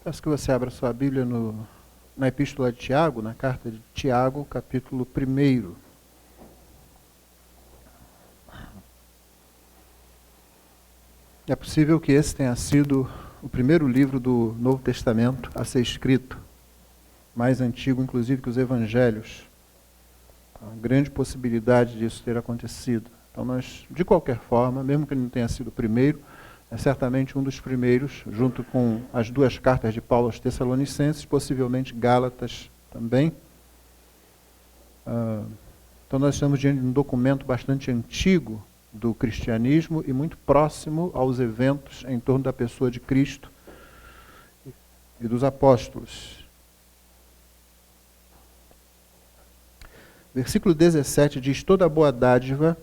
Peço que você abra sua Bíblia na Epístola de Tiago, na carta de Tiago, capítulo 1. É possível que esse tenha sido o primeiro livro do Novo Testamento a ser escrito, mais antigo inclusive que os Evangelhos. Há uma grande possibilidade disso ter acontecido. Então nós, de qualquer forma, mesmo que ele não tenha sido o primeiro, é certamente um dos primeiros, junto com as duas cartas de Paulo aos Tessalonicenses, possivelmente Gálatas também. Então nós estamos diante de um documento bastante antigo do cristianismo e muito próximo aos eventos em torno da pessoa de Cristo e dos apóstolos. Versículo 17 diz: toda boa dádiva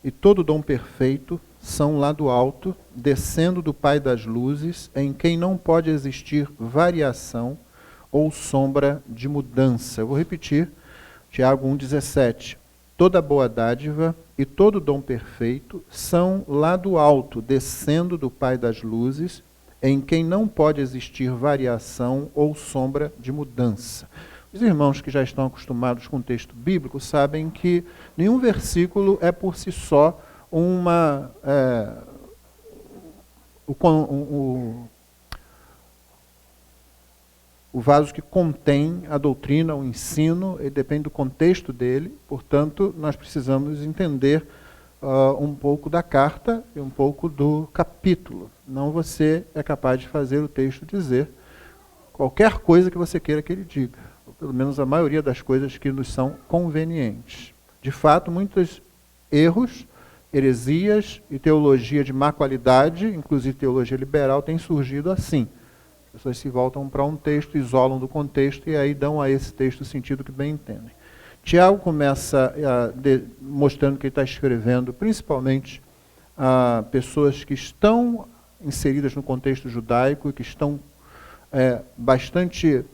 e todo dom perfeito são lá do alto, descendo do Pai das luzes, em quem não pode existir variação ou sombra de mudança. Eu vou repetir, Tiago 1,17. Toda boa dádiva e todo dom perfeito são lá do alto, descendo do Pai das luzes, em quem não pode existir variação ou sombra de mudança. Os irmãos que já estão acostumados com o texto bíblico sabem que nenhum versículo é por si só o vaso que contém a doutrina, o ensino, ele depende do contexto dele, portanto, nós precisamos entender um pouco da carta e um pouco do capítulo. Não você é capaz de fazer o texto dizer qualquer coisa que você queira que ele diga, ou pelo menos a maioria das coisas que nos são convenientes. De fato, muitos erros, heresias e teologia de má qualidade, inclusive teologia liberal, têm surgido assim. As pessoas se voltam para um texto, isolam do contexto e aí dão a esse texto o sentido que bem entendem. Tiago começa mostrando que ele está escrevendo principalmente a pessoas que estão inseridas no contexto judaico e que estão bastante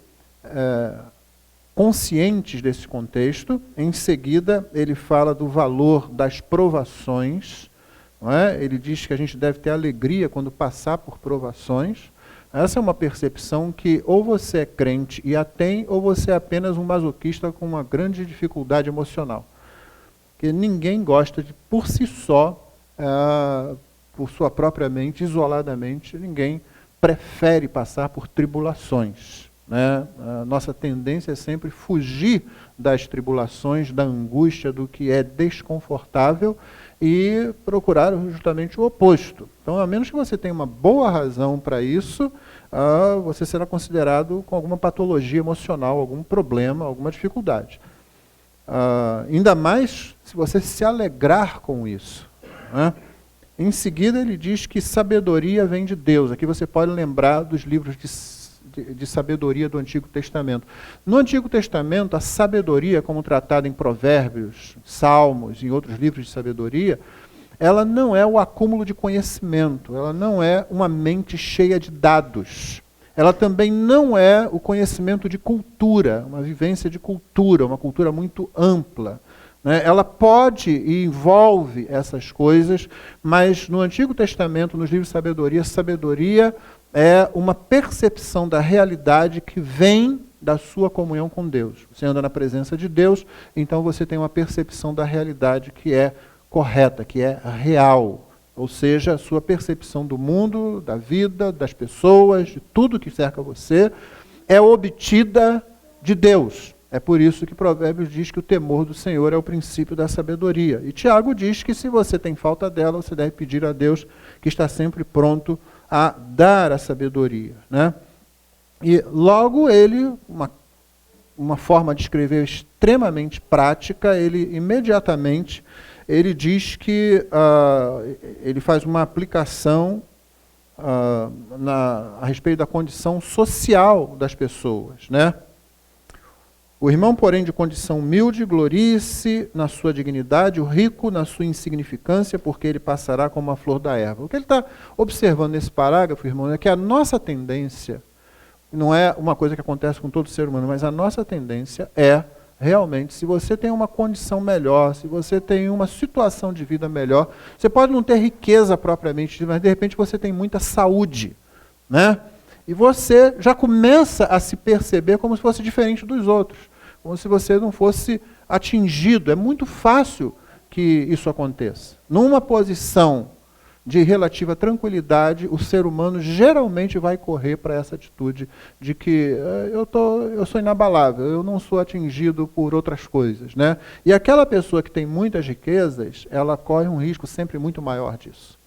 conscientes desse contexto. Em seguida, ele fala do valor das provações. Não é? Ele diz que a gente deve ter alegria quando passar por provações. Essa é uma percepção que ou você é crente e a tem, ou você é apenas um masoquista com uma grande dificuldade emocional. Porque ninguém gosta de, por si só, por sua própria mente, isoladamente, ninguém prefere passar por tribulações. Né? A nossa tendência é sempre fugir das tribulações, da angústia, do que é desconfortável e procurar justamente o oposto. Então, a menos que você tenha uma boa razão para isso, você será considerado com alguma patologia emocional, algum problema, alguma dificuldade. Ainda mais se você se alegrar com isso. Né? Em seguida, ele diz que sabedoria vem de Deus. Aqui você pode lembrar dos livros de sabedoria do Antigo Testamento. No Antigo Testamento, a sabedoria, como tratada em Provérbios, Salmos e outros livros de sabedoria, ela não é o acúmulo de conhecimento, ela não é uma mente cheia de dados. Ela também não é o conhecimento de cultura, uma vivência de cultura, uma cultura muito ampla. Né? Ela pode e envolve essas coisas, mas no Antigo Testamento, nos livros de sabedoria, sabedoria é uma percepção da realidade que vem da sua comunhão com Deus. Você anda na presença de Deus, então você tem uma percepção da realidade que é correta, que é real. Ou seja, a sua percepção do mundo, da vida, das pessoas, de tudo que cerca você, é obtida de Deus. É por isso que Provérbios diz que o temor do Senhor é o princípio da sabedoria. E Tiago diz que se você tem falta dela, você deve pedir a Deus, que está sempre pronto a dar a sabedoria. Né? E logo ele, uma forma de escrever extremamente prática, ele imediatamente ele diz que ele faz uma aplicação a respeito da condição social das pessoas. Né? O irmão, porém, de condição humilde, glorie-se na sua dignidade, o rico na sua insignificância, porque ele passará como a flor da erva. O que ele está observando nesse parágrafo, irmão, é que a nossa tendência, não é uma coisa que acontece com todo ser humano, mas a nossa tendência é, realmente, se você tem uma condição melhor, se você tem uma situação de vida melhor, você pode não ter riqueza propriamente, mas de repente você tem muita saúde, né? E você já começa a se perceber como se fosse diferente dos outros, como se você não fosse atingido. É muito fácil que isso aconteça. Numa posição de relativa tranquilidade, o ser humano geralmente vai correr para essa atitude de que eu sou inabalável, eu não sou atingido por outras coisas, né? E aquela pessoa que tem muitas riquezas, ela corre um risco sempre muito maior disso.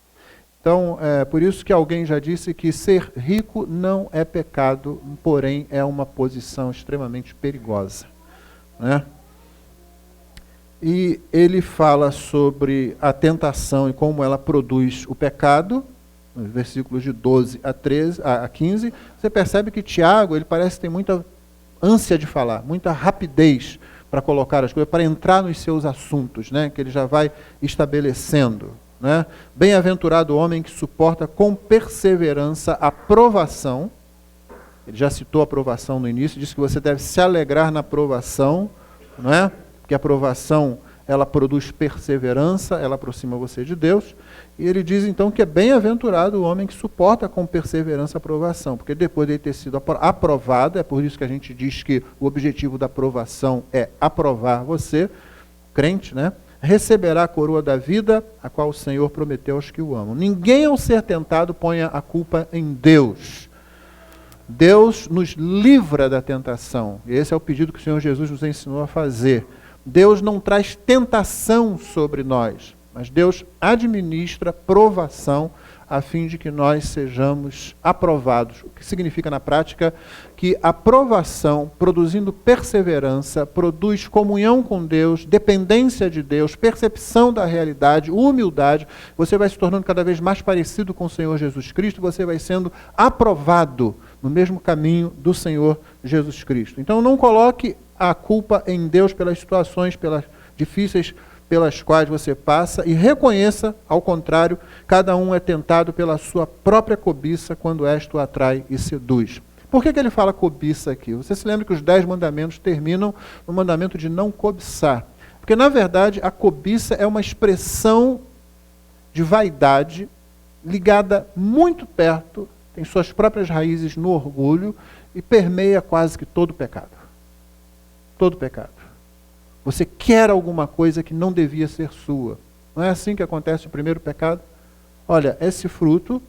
Então, por isso que alguém já disse que ser rico não é pecado, porém é uma posição extremamente perigosa, né? E ele fala sobre a tentação e como ela produz o pecado, nos versículos de 12 a 15. Você percebe que Tiago, ele parece ter muita ânsia de falar, muita rapidez para colocar as coisas, para entrar nos seus assuntos, né, que ele já vai estabelecendo. Né? Bem-aventurado o homem que suporta com perseverança a provação. Ele já citou a provação no início, disse que você deve se alegrar na provação, não é? Que a provação, ela produz perseverança, ela aproxima você de Deus, e ele diz então que é bem-aventurado o homem que suporta com perseverança a provação, porque depois de ter sido aprovado, é por isso que a gente diz que o objetivo da provação é aprovar você, crente, né? Receberá a coroa da vida, a qual o Senhor prometeu aos que o amam. Ninguém ao ser tentado ponha a culpa em Deus. Deus nos livra da tentação, e esse é o pedido que o Senhor Jesus nos ensinou a fazer. Deus não traz tentação sobre nós, mas Deus administra provação a fim de que nós sejamos aprovados. O que significa na prática que a provação, produzindo perseverança, produz comunhão com Deus, dependência de Deus, percepção da realidade, humildade. Você vai se tornando cada vez mais parecido com o Senhor Jesus Cristo, você vai sendo aprovado no mesmo caminho do Senhor Jesus Cristo. Então não coloque a culpa em Deus pelas situações difíceis pelas quais você passa e reconheça, ao contrário, cada um é tentado pela sua própria cobiça quando esta o atrai e seduz. Por que ele fala cobiça aqui? Você se lembra que os 10 mandamentos terminam no mandamento de não cobiçar. Porque, na verdade, a cobiça é uma expressão de vaidade ligada muito perto, tem suas próprias raízes no orgulho e permeia quase que todo pecado. Todo pecado. Você quer alguma coisa que não devia ser sua. Não é assim que acontece o primeiro pecado? Olha, esse fruto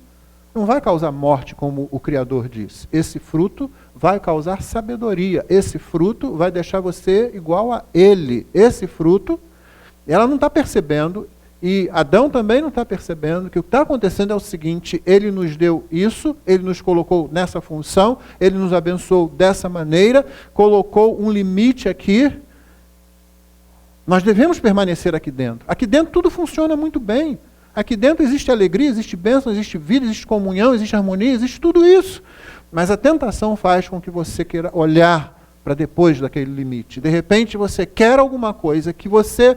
não vai causar morte, como o Criador disse. Esse fruto vai causar sabedoria. Esse fruto vai deixar você igual a Ele. Esse fruto, ela não está percebendo, e Adão também não está percebendo, que o que está acontecendo é o seguinte: Ele nos deu isso, Ele nos colocou nessa função, Ele nos abençoou dessa maneira, colocou um limite aqui. Nós devemos permanecer aqui dentro. Aqui dentro tudo funciona muito bem. Aqui dentro existe alegria, existe bênção, existe vida, existe comunhão, existe harmonia, existe tudo isso. Mas a tentação faz com que você queira olhar para depois daquele limite. De repente você quer alguma coisa que você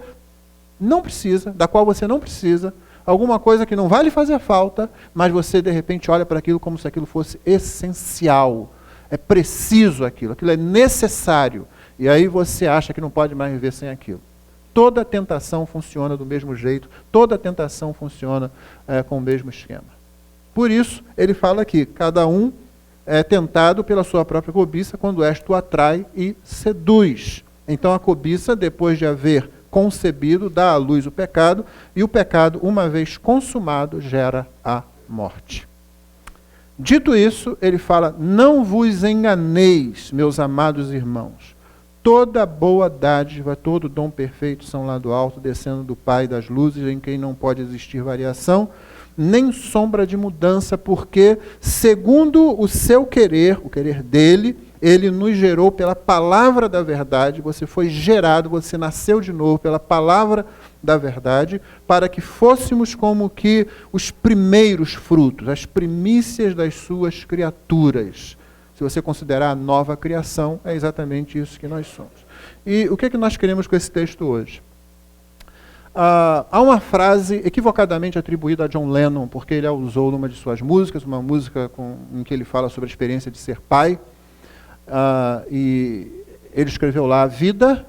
não precisa, da qual você não precisa, alguma coisa que não vai lhe fazer falta, mas você de repente olha para aquilo como se aquilo fosse essencial. É preciso aquilo é necessário. E aí você acha que não pode mais viver sem aquilo. Toda tentação funciona do mesmo jeito, toda tentação funciona com o mesmo esquema. Por isso, ele fala aqui, cada um é tentado pela sua própria cobiça, quando esta o atrai e seduz. Então a cobiça, depois de haver concebido, dá à luz o pecado, e o pecado, uma vez consumado, gera a morte. Dito isso, ele fala, não vos enganeis, meus amados irmãos. Toda boa dádiva, todo dom perfeito são lá do alto, descendo do Pai das luzes, em quem não pode existir variação, nem sombra de mudança, porque, segundo o seu querer, o querer dele, ele nos gerou pela palavra da verdade, você foi gerado, você nasceu de novo pela palavra da verdade, para que fôssemos como que os primeiros frutos, as primícias das suas criaturas. Se você considerar a nova criação, é exatamente isso que nós somos. E o que é que nós queremos com esse texto hoje? Há uma frase equivocadamente atribuída a John Lennon, porque ele a usou numa de suas músicas, uma música em que ele fala sobre a experiência de ser pai. E ele escreveu lá, a vida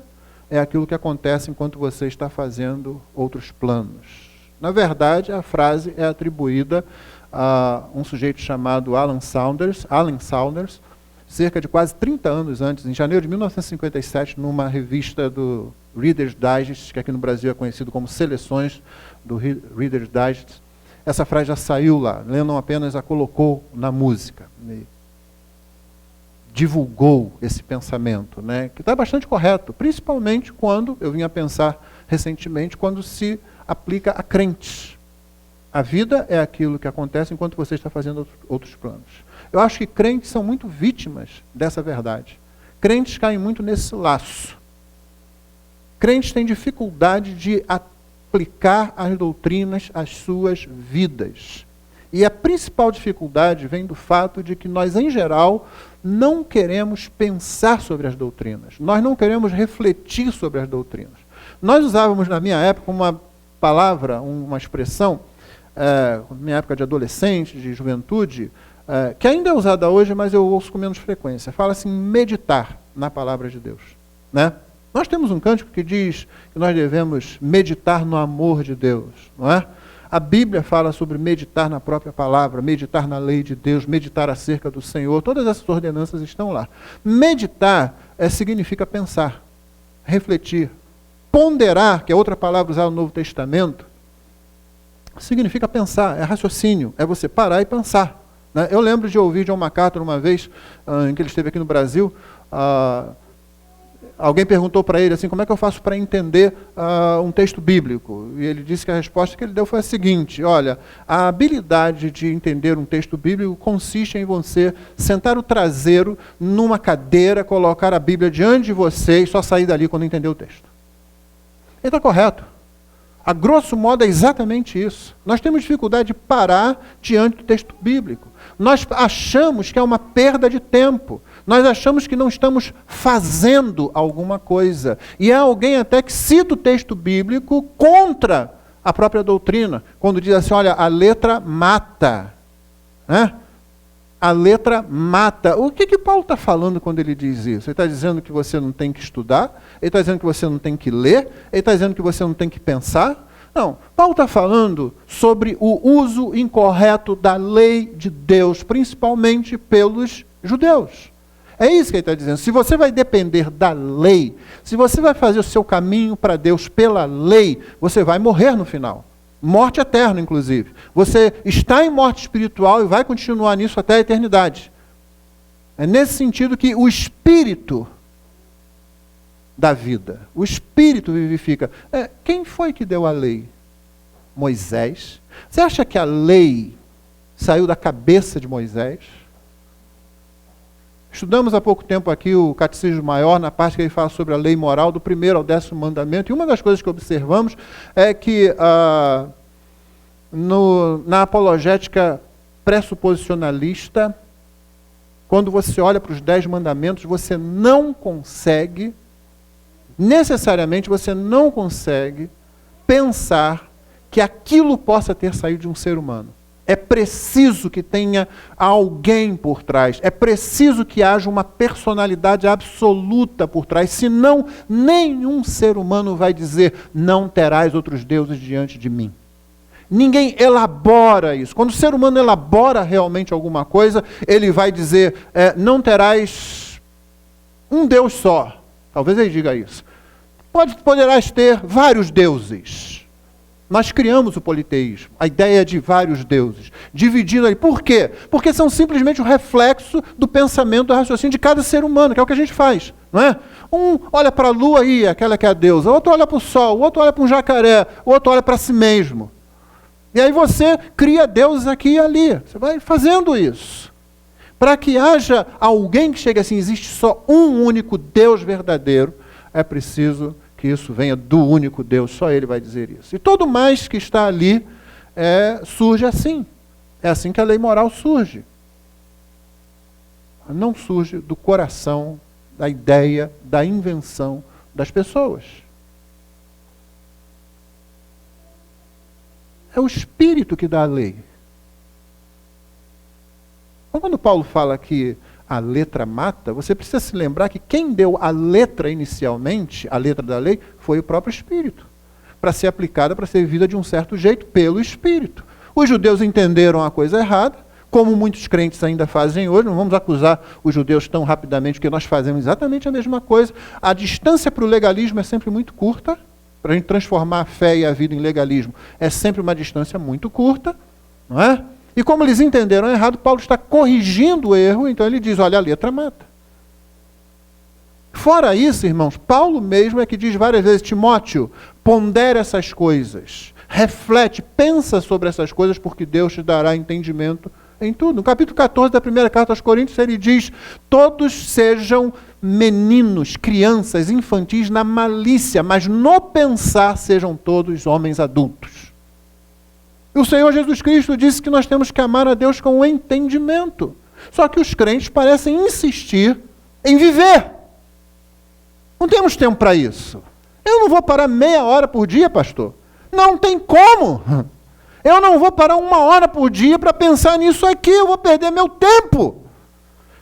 é aquilo que acontece enquanto você está fazendo outros planos. Na verdade, a frase é atribuída um sujeito chamado Alan Saunders, cerca de quase 30 anos antes, em janeiro de 1957, numa revista do Reader's Digest, que aqui no Brasil é conhecido como Seleções do Reader's Digest. Essa frase já saiu lá, Lennon apenas a colocou na música. Divulgou esse pensamento, né, que está bastante correto, principalmente quando, eu vim a pensar recentemente, quando se aplica a crentes. A vida é aquilo que acontece enquanto você está fazendo outros planos. Eu acho que crentes são muito vítimas dessa verdade. Crentes caem muito nesse laço. Crentes têm dificuldade de aplicar as doutrinas às suas vidas. E a principal dificuldade vem do fato de que nós, em geral, não queremos pensar sobre as doutrinas. Nós não queremos refletir sobre as doutrinas. Nós usávamos, na minha época, uma palavra, uma expressão, na minha época de adolescente, de juventude, que ainda é usada hoje, mas eu ouço com menos frequência. Fala assim, meditar na palavra de Deus. Né? Nós temos um cântico que diz que nós devemos meditar no amor de Deus, não é? A Bíblia fala sobre meditar na própria palavra, meditar na lei de Deus, meditar acerca do Senhor. Todas essas ordenanças estão lá. Meditar significa pensar, refletir. Ponderar, que é outra palavra usada no Novo Testamento, significa pensar, é raciocínio, é você parar e pensar. Né? Eu lembro de ouvir John MacArthur uma vez, em que ele esteve aqui no Brasil, alguém perguntou para ele assim, como é que eu faço para entender um texto bíblico? E ele disse que a resposta que ele deu foi a seguinte, olha, a habilidade de entender um texto bíblico consiste em você sentar o traseiro numa cadeira, colocar a Bíblia diante de você e só sair dali quando entender o texto. Ele está correto. A grosso modo é exatamente isso. Nós temos dificuldade de parar diante do texto bíblico. Nós achamos que é uma perda de tempo. Nós achamos que não estamos fazendo alguma coisa. E há alguém até que cita o texto bíblico contra a própria doutrina, quando diz assim, olha, a letra mata. Né? A letra mata. O que Paulo está falando quando ele diz isso? Ele está dizendo que você não tem que estudar? Ele está dizendo que você não tem que ler? Ele está dizendo que você não tem que pensar? Não. Paulo está falando sobre o uso incorreto da lei de Deus, principalmente pelos judeus. É isso que ele está dizendo. Se você vai depender da lei, se você vai fazer o seu caminho para Deus pela lei, você vai morrer no final. Morte eterna, inclusive. Você está em morte espiritual e vai continuar nisso até a eternidade. É nesse sentido que o Espírito da vida, o Espírito vivifica. Quem foi que deu a lei? Moisés. Você acha que a lei saiu da cabeça de Moisés? Estudamos há pouco tempo aqui o Catecismo Maior, na parte que ele fala sobre a lei moral, do 1º ao 10º mandamento, e uma das coisas que observamos é que na apologética pressuposicionalista, quando você olha para os 10 mandamentos, você não consegue, necessariamente você não consegue pensar que aquilo possa ter saído de um ser humano. É preciso que tenha alguém por trás. É preciso que haja uma personalidade absoluta por trás. Senão, nenhum ser humano vai dizer, não terás outros deuses diante de mim. Ninguém elabora isso. Quando o ser humano elabora realmente alguma coisa, ele vai dizer, não terás um Deus só. Talvez ele diga isso. Poderás ter vários deuses. Nós criamos o politeísmo, a ideia de vários deuses, dividindo ali. Por quê? Porque são simplesmente o reflexo do pensamento, do raciocínio de cada ser humano, que é o que a gente faz, não é? Um olha para a lua aí, aquela que é a deusa, o outro olha para o sol, o outro olha para um jacaré, o outro olha para si mesmo. E aí você cria deuses aqui e ali, você vai fazendo isso. Para que haja alguém que chegue assim, existe só um único Deus verdadeiro, é preciso que isso venha do único Deus, só Ele vai dizer isso. E todo mais que está ali surge assim. É assim que a lei moral surge. Não surge do coração, da ideia, da invenção das pessoas. É o Espírito que dá a lei. Então, quando Paulo fala que a letra mata, você precisa se lembrar que quem deu a letra inicialmente, a letra da lei, foi o próprio Espírito. Para ser aplicada, para ser vivida de um certo jeito pelo Espírito. Os judeus entenderam a coisa errada, como muitos crentes ainda fazem hoje. Não vamos acusar os judeus tão rapidamente, porque nós fazemos exatamente a mesma coisa. A distância para o legalismo é sempre muito curta. Para a gente transformar a fé e a vida em legalismo, é sempre uma distância muito curta, não é? E como eles entenderam errado, Paulo está corrigindo o erro, então ele diz, olha, a letra mata. Fora isso, irmãos, Paulo mesmo é que diz várias vezes, Timóteo, pondera essas coisas, reflete, pensa sobre essas coisas, porque Deus te dará entendimento em tudo. No capítulo 14 da primeira carta aos Coríntios, ele diz, todos sejam meninos, crianças, infantis na malícia, mas no pensar sejam todos homens adultos. E o Senhor Jesus Cristo disse que nós temos que amar a Deus com o entendimento. Só que os crentes parecem insistir em viver. Não temos tempo para isso. Eu não vou parar meia hora por dia, pastor. Não tem como. Eu não vou parar 1 hora por dia para pensar nisso aqui. Eu vou perder meu tempo.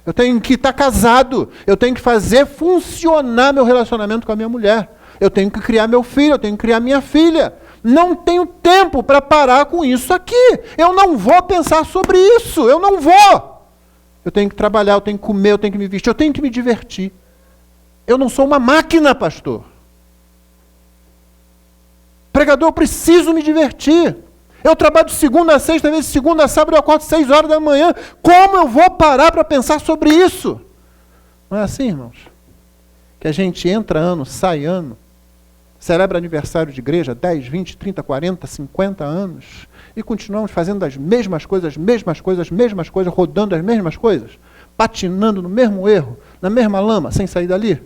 Eu tenho que estar casado. Eu tenho que fazer funcionar meu relacionamento com a minha mulher. Eu tenho que criar meu filho. Eu tenho que criar minha filha. Não tenho tempo para parar com isso aqui. Eu não vou pensar sobre isso. Eu não vou. Eu tenho que trabalhar, eu tenho que comer, eu tenho que me vestir, eu tenho que me divertir. Eu não sou uma máquina, pastor. Pregador, eu preciso me divertir. Eu trabalho de segunda a sexta, às vezes de segunda a sábado eu acordo 6 horas da manhã. Como eu vou parar para pensar sobre isso? Não é assim, irmãos? Que a gente entra ano, sai ano, celebra aniversário de igreja, 10, 20, 30, 40, 50 anos, e continuamos fazendo as mesmas coisas, rodando as mesmas coisas, patinando no mesmo erro, na mesma lama, sem sair dali.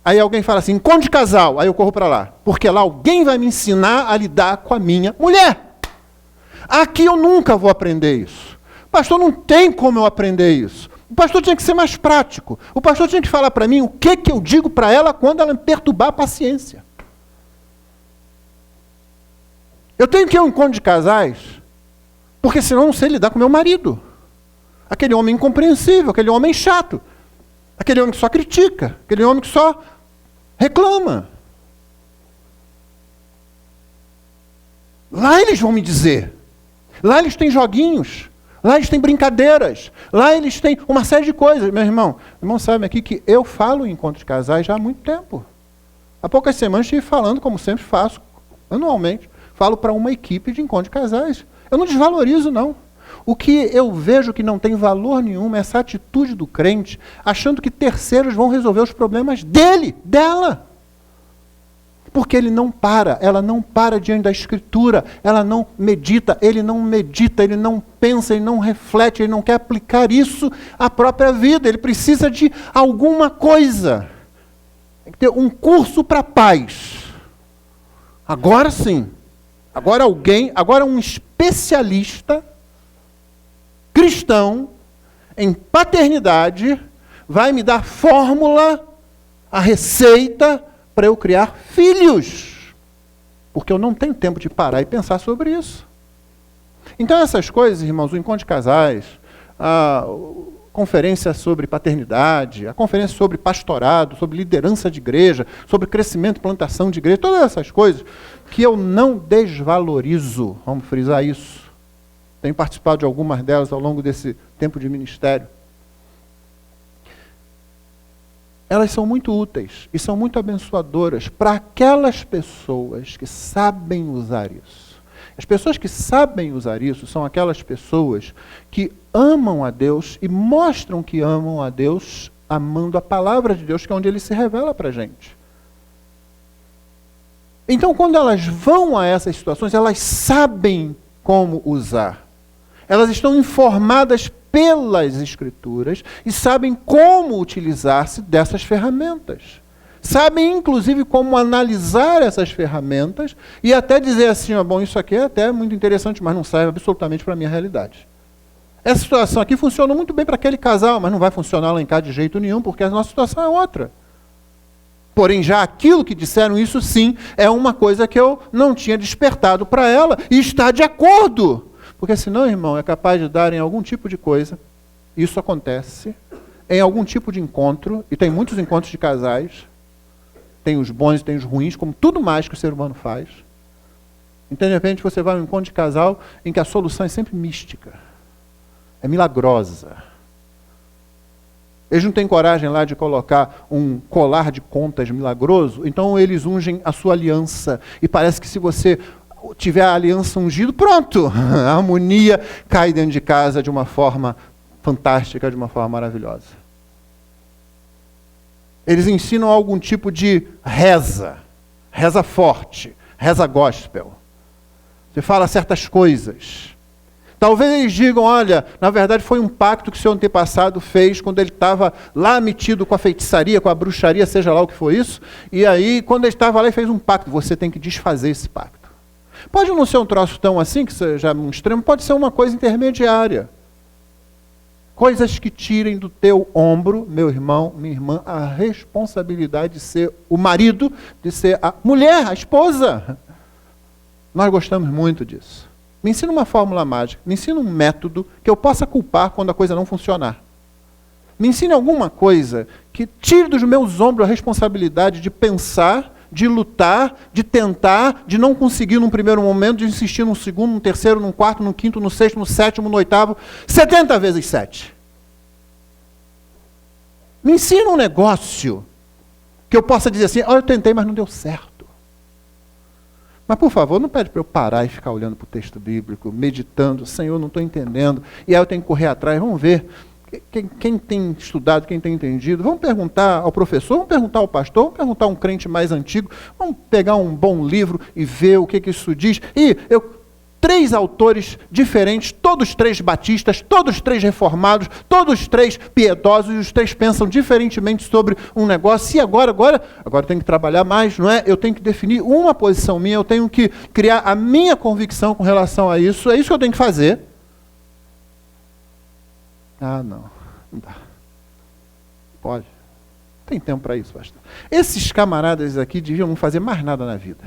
Aí alguém fala assim, encontro de casal, aí eu corro para lá, porque lá alguém vai me ensinar a lidar com a minha mulher. Aqui eu nunca vou aprender isso. Pastor, não tem como eu aprender isso. O pastor tinha que ser mais prático. O pastor tinha que falar para mim o que eu digo para ela quando ela me perturbar a paciência. Eu tenho que ir a um encontro de casais, porque senão eu não sei lidar com meu marido. Aquele homem incompreensível, aquele homem chato, aquele homem que só critica, aquele homem que só reclama. Lá eles vão me dizer. Lá eles têm joguinhos. Lá eles têm brincadeiras. Lá eles têm uma série de coisas. Meu irmão sabe aqui que eu falo em encontro de casais já há muito tempo. Há poucas semanas estive falando, como sempre faço, anualmente. Falo para uma equipe de encontro de casais. Eu não desvalorizo, não. O que eu vejo que não tem valor nenhum é essa atitude do crente, achando que terceiros vão resolver os problemas dele, dela. Porque ele não para, ela não para diante da Escritura, ela não medita, ele não pensa, ele não reflete, ele não quer aplicar isso à própria vida, ele precisa de alguma coisa. Tem que ter um curso para paz. Agora sim, agora um especialista cristão em paternidade vai me dar fórmula, a receita para eu criar filhos. Porque eu não tenho tempo de parar e pensar sobre isso. Então essas coisas, irmãos, o encontro de casais, a conferência sobre paternidade, a conferência sobre pastorado, sobre liderança de igreja, sobre crescimento e plantação de igreja, todas essas coisas que eu não desvalorizo, vamos frisar isso. Tenho participado de algumas delas ao longo desse tempo de ministério. Elas são muito úteis e são muito abençoadoras para aquelas pessoas que sabem usar isso. As pessoas que sabem usar isso são aquelas pessoas que amam a Deus e mostram que amam a Deus amando a palavra de Deus, que é onde Ele se revela para a gente. Então, quando elas vão a essas situações, elas sabem como usar. Elas estão informadas pelas Escrituras e sabem como utilizar-se dessas ferramentas. Sabem, inclusive, como analisar essas ferramentas e até dizer assim, bom, isso aqui é até muito interessante, mas não serve absolutamente para a minha realidade. Essa situação aqui funciona muito bem para aquele casal, mas não vai funcionar lá em casa de jeito nenhum, porque a nossa situação é outra. Porém, já aquilo que disseram, isso sim, é uma coisa que eu não tinha despertado para ela e está de acordo. Porque senão, irmão, é capaz de dar em algum tipo de coisa, isso acontece, em algum tipo de encontro, e tem muitos encontros de casais, tem os bons e tem os ruins, como tudo mais que o ser humano faz. Então, de repente, você vai a um encontro de casal em que a solução é sempre mística. É milagrosa. Eles não têm coragem lá de colocar um colar de contas milagroso, então eles ungem a sua aliança. E parece que se você tiver a aliança ungida, pronto! A harmonia cai dentro de casa de uma forma fantástica, de uma forma maravilhosa. Eles ensinam algum tipo de reza forte, reza gospel. Você fala certas coisas. Talvez eles digam, olha, na verdade foi um pacto que o seu antepassado fez quando ele estava lá metido com a feitiçaria, com a bruxaria, seja lá o que foi isso, e aí quando ele estava lá ele fez um pacto, você tem que desfazer esse pacto. Pode não ser um troço tão assim, que seja um extremo, pode ser uma coisa intermediária. Coisas que tirem do teu ombro, meu irmão, minha irmã, a responsabilidade de ser o marido, de ser a mulher, a esposa. Nós gostamos muito disso. Me ensina uma fórmula mágica, me ensina um método que eu possa culpar quando a coisa não funcionar. Me ensine alguma coisa que tire dos meus ombros a responsabilidade de pensar, de lutar, de tentar, de não conseguir num primeiro momento, de insistir num segundo, num terceiro, num quarto, no quinto, no sexto, no sétimo, no oitavo, 70 vezes 7. Me ensina um negócio que eu possa dizer assim, eu tentei, mas não deu certo. Mas, por favor, não pede para eu parar e ficar olhando para o texto bíblico, meditando, Senhor, não estou entendendo, e aí eu tenho que correr atrás, vamos ver, quem tem estudado, quem tem entendido, vamos perguntar ao professor, vamos perguntar ao pastor, vamos perguntar a um crente mais antigo, vamos pegar um bom livro e ver o que isso diz. E 3 autores diferentes, todos 3 batistas, todos 3 reformados, todos 3 piedosos, e os 3 pensam diferentemente sobre um negócio, e agora eu tenho que trabalhar mais, não é? Eu tenho que definir uma posição minha, eu tenho que criar a minha convicção com relação a isso, é isso que eu tenho que fazer. Não dá. Pode. Não tem tempo para isso, pastor. Esses camaradas aqui deviam não fazer mais nada na vida.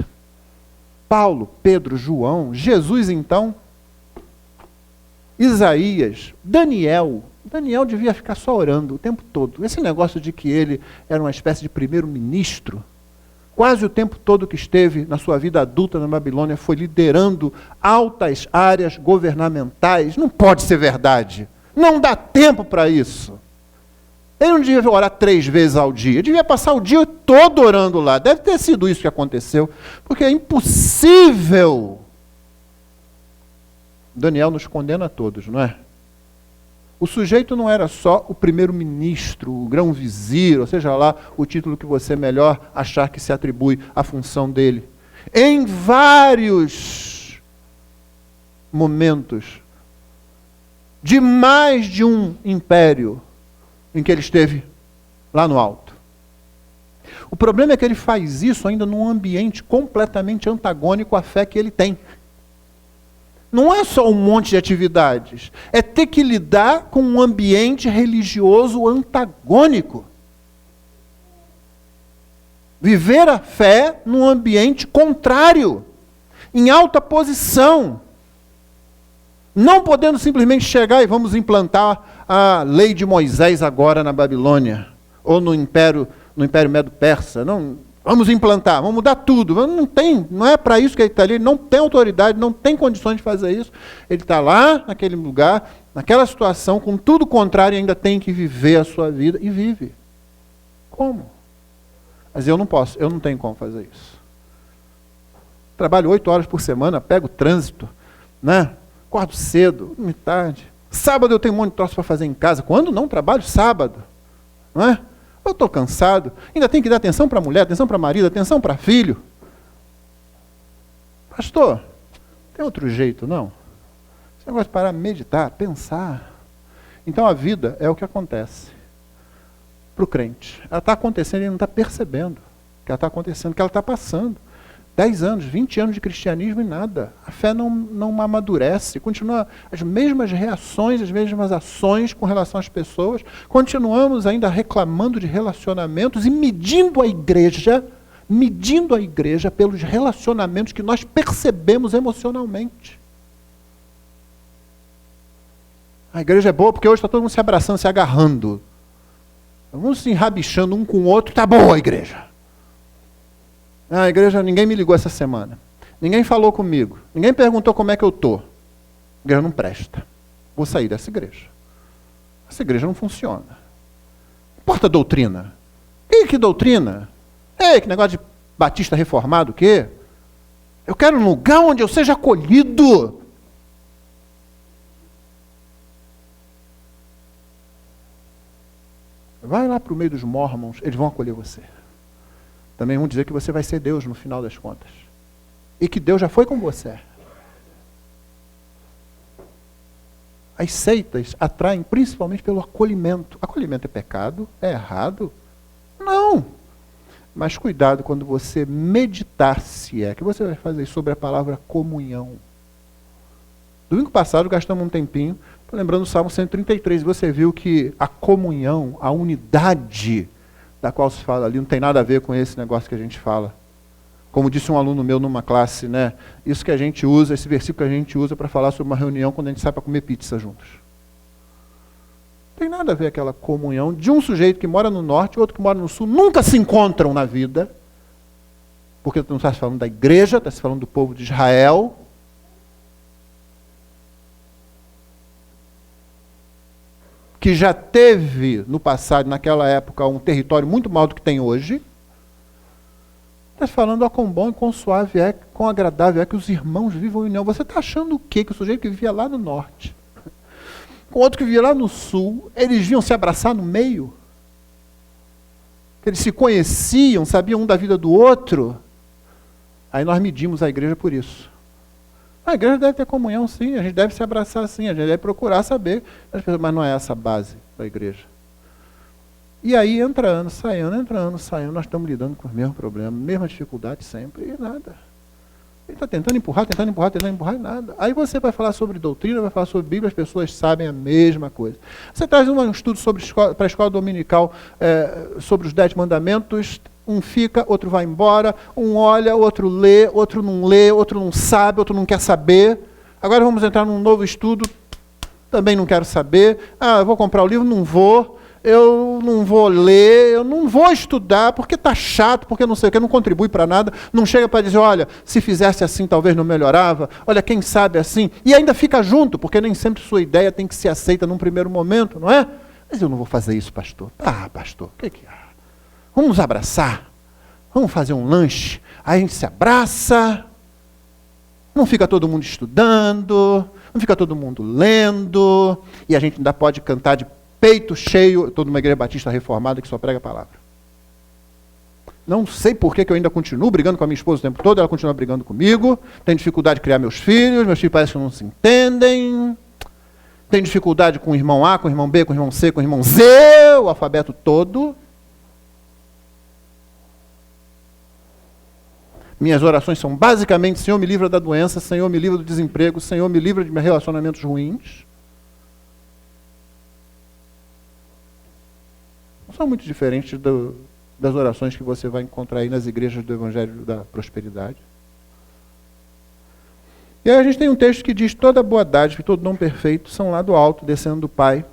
Paulo, Pedro, João, Jesus então, Isaías, Daniel. Daniel devia ficar só orando o tempo todo. Esse negócio de que ele era uma espécie de primeiro-ministro, quase o tempo todo que esteve na sua vida adulta na Babilônia foi liderando altas áreas governamentais. Não pode ser verdade. Não dá tempo para isso. Ele não devia orar 3 vezes ao dia. Ele devia passar o dia todo orando lá. Deve ter sido isso que aconteceu. Porque é impossível. Daniel nos condena a todos, não é? O sujeito não era só o primeiro-ministro, o grão-vizir, ou seja lá, o título que você melhor achar que se atribui à função dele. Em vários momentos, de mais de um império, em que ele esteve lá no alto. O problema é que ele faz isso ainda num ambiente completamente antagônico à fé que ele tem. Não é só um monte de atividades, é ter que lidar com um ambiente religioso antagônico. Viver a fé num ambiente contrário, em alta posição. Não podendo simplesmente chegar e vamos implantar a lei de Moisés agora na Babilônia, ou no Império Medo-Persa. Não, vamos implantar, vamos mudar tudo. Não é para isso que ele está ali, ele não tem autoridade, não tem condições de fazer isso. Ele está lá, naquele lugar, naquela situação, com tudo contrário, e ainda tem que viver a sua vida, e vive. Como? Mas eu não posso, eu não tenho como fazer isso. Trabalho 8 horas por semana, pego trânsito, né? Acordo cedo, dormo tarde. Sábado eu tenho um monte de troço para fazer em casa. Quando não trabalho, sábado. Não é? Eu estou cansado. Ainda tenho que dar atenção para a mulher, atenção para o marido, atenção para filho. Pastor, tem outro jeito, não? Esse negócio de parar, meditar, pensar. Então a vida é o que acontece para o crente. Ela está acontecendo e ele não está percebendo que ela está acontecendo, que ela está passando. 10 anos, 20 anos de cristianismo e nada. A fé não amadurece, continua as mesmas reações, as mesmas ações com relação às pessoas. Continuamos ainda reclamando de relacionamentos e medindo a igreja pelos relacionamentos que nós percebemos emocionalmente. A igreja é boa porque hoje está todo mundo se abraçando, se agarrando. Vamos se enrabixando um com o outro, tá boa a igreja. A igreja, ninguém me ligou essa semana. ninguém falou comigo, ninguém perguntou como é que eu estou. A igreja não presta. Vou sair dessa igreja. Essa igreja não funciona. Importa a doutrina. Que doutrina? Ei, que negócio de batista reformado, o quê? Eu quero um lugar onde eu seja acolhido. Vai lá para o meio dos mormons, eles vão acolher você. Também vão dizer que você vai ser Deus no final das contas. E que Deus já foi com você. As seitas atraem principalmente pelo acolhimento. Acolhimento é pecado? É errado? Não. Mas cuidado quando você meditar, se é que você vai fazer sobre a palavra comunhão. Domingo passado gastamos um tempinho lembrando o Salmo 133. Você viu que a comunhão, a unidade da qual se fala ali, não tem nada a ver com esse negócio que a gente fala. Como disse um aluno meu numa classe, né? Isso que a gente usa, esse versículo que a gente usa para falar sobre uma reunião quando a gente sai para comer pizza juntos. Não tem nada a ver aquela comunhão de um sujeito que mora no norte e outro que mora no sul, nunca se encontram na vida, porque não está se falando da igreja, está se falando do povo de Israel. Que já teve no passado, naquela época, um território muito maior do que tem hoje. Está falando, ó, quão bom e quão suave é, quão agradável é que os irmãos vivam em união. Você está achando o quê? Que o sujeito que vivia lá no norte, com outro que vivia lá no sul, eles vinham se abraçar no meio? Que eles se conheciam, sabiam um da vida do outro? Aí nós medimos a igreja por isso. A igreja deve ter comunhão, sim, a gente deve se abraçar, sim, a gente deve procurar saber, mas não é essa a base da igreja. E aí, entra ano, nós estamos lidando com o mesmo problema, mesma dificuldade sempre, e nada. Ele está tentando empurrar, e nada. Aí você vai falar sobre doutrina, vai falar sobre Bíblia, as pessoas sabem a mesma coisa. Você traz um estudo para a escola dominical, sobre os 10 mandamentos, um fica, outro vai embora, um olha, outro lê, outro não sabe, outro não quer saber. Agora vamos entrar num novo estudo, também não quero saber. Eu vou comprar o livro, não vou. Eu não vou ler, eu não vou estudar, porque está chato, porque não sei o que, não contribui para nada, não chega para dizer, olha, se fizesse assim talvez não melhorava, olha, quem sabe assim, e ainda fica junto, porque nem sempre sua ideia tem que ser aceita num primeiro momento, não é? Mas eu não vou fazer isso, pastor. Pastor, o que é? Vamos nos abraçar, vamos fazer um lanche, aí a gente se abraça, não fica todo mundo estudando, não fica todo mundo lendo, e a gente ainda pode cantar de peito cheio. Estou numa igreja batista reformada que só prega a palavra. Não sei por que eu ainda continuo brigando com a minha esposa o tempo todo, ela continua brigando comigo, tenho dificuldade de criar meus filhos parecem que não se entendem, tenho dificuldade com o irmão A, com o irmão B, com o irmão C, com o irmão Z, o alfabeto todo. Minhas orações são basicamente, Senhor, me livra da doença, Senhor, me livra do desemprego, Senhor, me livra de meus relacionamentos ruins. São muito diferentes das orações que você vai encontrar aí nas igrejas do Evangelho da Prosperidade. E aí a gente tem um texto que diz, toda boa dádiva e todo dom perfeito são lá do alto, descendo do Pai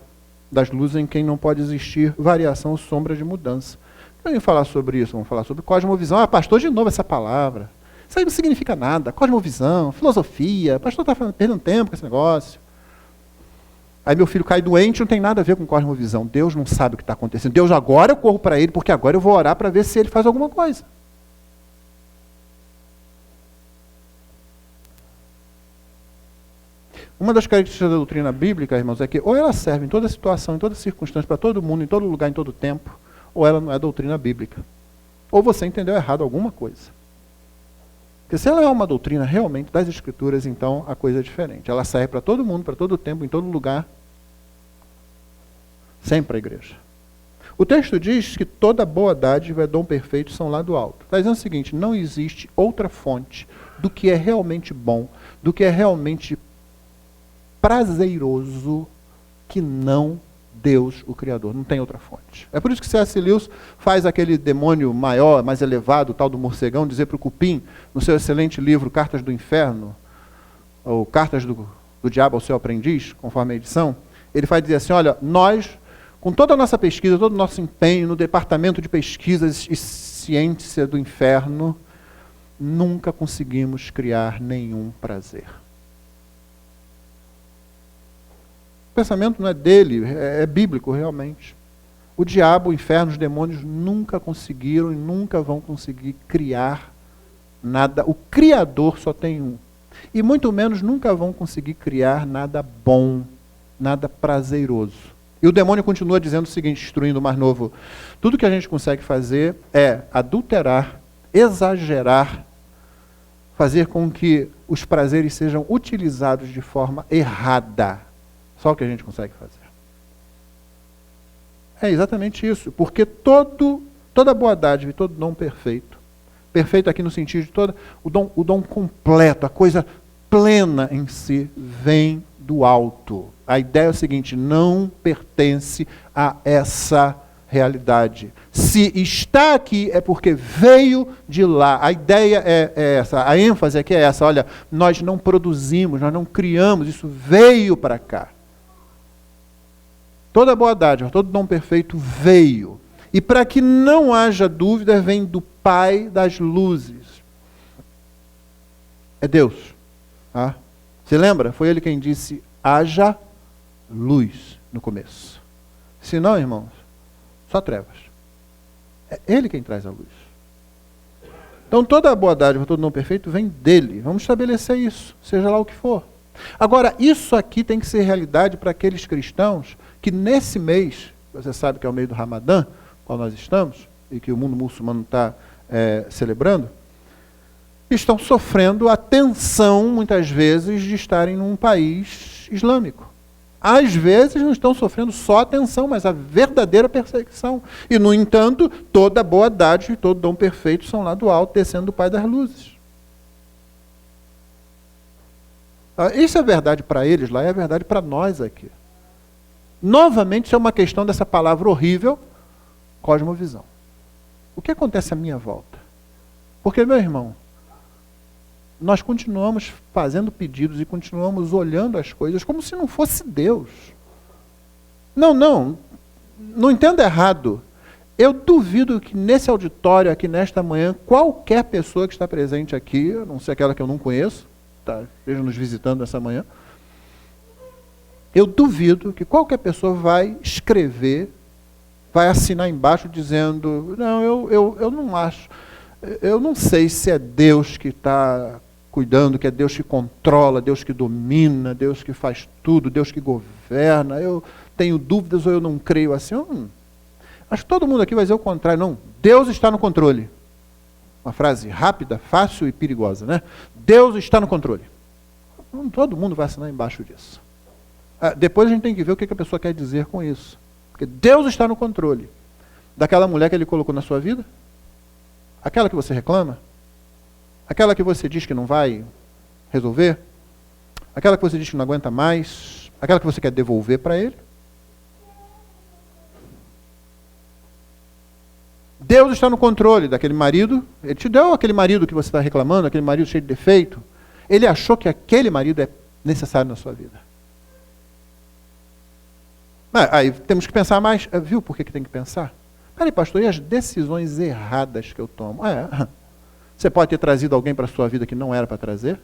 das luzes, em quem não pode existir variação ou sombra de mudança. Vamos falar sobre isso, vamos falar sobre cosmovisão. Pastor, de novo essa palavra. Isso aí não significa nada. Cosmovisão, filosofia, pastor está perdendo tempo com esse negócio. Aí meu filho cai doente, não tem nada a ver com cosmovisão. Deus não sabe o que está acontecendo. Deus, agora eu corro para ele, porque agora eu vou orar para ver se ele faz alguma coisa. Uma das características da doutrina bíblica, irmãos, é que ou ela serve em toda situação, em toda circunstância, para todo mundo, em todo lugar, em todo tempo, ou ela não é doutrina bíblica. Ou você entendeu errado alguma coisa. Porque se ela é uma doutrina realmente das Escrituras, então a coisa é diferente. Ela serve para todo mundo, para todo tempo, em todo lugar, sempre para a igreja. O texto diz que toda boa dádiva e dom perfeito são lá do alto. Está dizendo o seguinte, não existe outra fonte do que é realmente bom, do que é realmente prazeroso, que não Deus, o Criador. Não tem outra fonte. É por isso que C.S. Lewis faz aquele demônio maior, mais elevado, tal do morcegão, dizer para o cupim, no seu excelente livro Cartas do Inferno, ou Cartas do Diabo ao Seu Aprendiz, conforme a edição, ele vai dizer assim, olha, nós, com toda a nossa pesquisa, todo o nosso empenho no departamento de pesquisas e ciência do inferno, nunca conseguimos criar nenhum prazer. O pensamento não é dele, é bíblico realmente. O diabo, o inferno, os demônios nunca conseguiram e nunca vão conseguir criar nada. O Criador só tem um. E muito menos nunca vão conseguir criar nada bom, nada prazeroso. E o demônio continua dizendo o seguinte, instruindo o mais novo: tudo que a gente consegue fazer é adulterar, exagerar, fazer com que os prazeres sejam utilizados de forma errada. Só o que a gente consegue fazer. É exatamente isso, porque toda boa dádiva e todo dom perfeito, perfeito aqui no sentido de o dom completo, a coisa plena em si, vem do alto. A ideia é o seguinte: não pertence a essa realidade. Se está aqui é porque veio de lá. A ideia é essa, a ênfase aqui é essa: olha, nós não produzimos, nós não criamos, isso veio para cá. Toda boa dádiva, todo dom perfeito veio. E para que não haja dúvida, vem do Pai das luzes. É Deus. Ah? Você lembra? Foi Ele quem disse: haja luz no começo. Se não, irmãos, só trevas. É Ele quem traz a luz. Então toda boa dádiva, todo dom perfeito vem dEle. Vamos estabelecer isso, seja lá o que for. Agora, isso aqui tem que ser realidade para aqueles cristãos que nesse mês, você sabe que é o mês do Ramadã, qual nós estamos, e que o mundo muçulmano está celebrando, estão sofrendo a tensão, muitas vezes, de estarem num país islâmico. Às vezes não estão sofrendo só a tensão, mas a verdadeira perseguição. E, no entanto, toda boa dádiva e todo dom perfeito são lá do alto, descendo do Pai das luzes. Isso é verdade para eles lá, é verdade para nós aqui. Novamente, isso é uma questão dessa palavra horrível, cosmovisão. O que acontece à minha volta? Porque, meu irmão, nós continuamos fazendo pedidos e continuamos olhando as coisas como se não fosse Deus. Não entenda errado. Eu duvido que nesse auditório, aqui nesta manhã, qualquer pessoa que está presente aqui, a não ser aquela que eu não conheço, tá, esteja nos visitando essa manhã, eu duvido que qualquer pessoa vai escrever, vai assinar embaixo dizendo: não, eu não acho, eu não sei se é Deus que está cuidando, que é Deus que controla, Deus que domina, Deus que faz tudo, Deus que governa, eu tenho dúvidas ou eu não creio assim. Acho que todo mundo aqui vai dizer o contrário. Não, Deus está no controle. Uma frase rápida, fácil e perigosa, né? Deus está no controle. Todo mundo vai assinar embaixo disso. Depois a gente tem que ver o que a pessoa quer dizer com isso. Porque Deus está no controle daquela mulher que Ele colocou na sua vida, aquela que você reclama, aquela que você diz que não vai resolver, aquela que você diz que não aguenta mais, aquela que você quer devolver para Ele. Deus está no controle daquele marido. Ele te deu aquele marido que você está reclamando, aquele marido cheio de defeito. Ele achou que aquele marido é necessário na sua vida. Aí temos que pensar mais. Viu por que tem que pensar? Peraí, pastor, e as decisões erradas que eu tomo? Você pode ter trazido alguém para a sua vida que não era para trazer?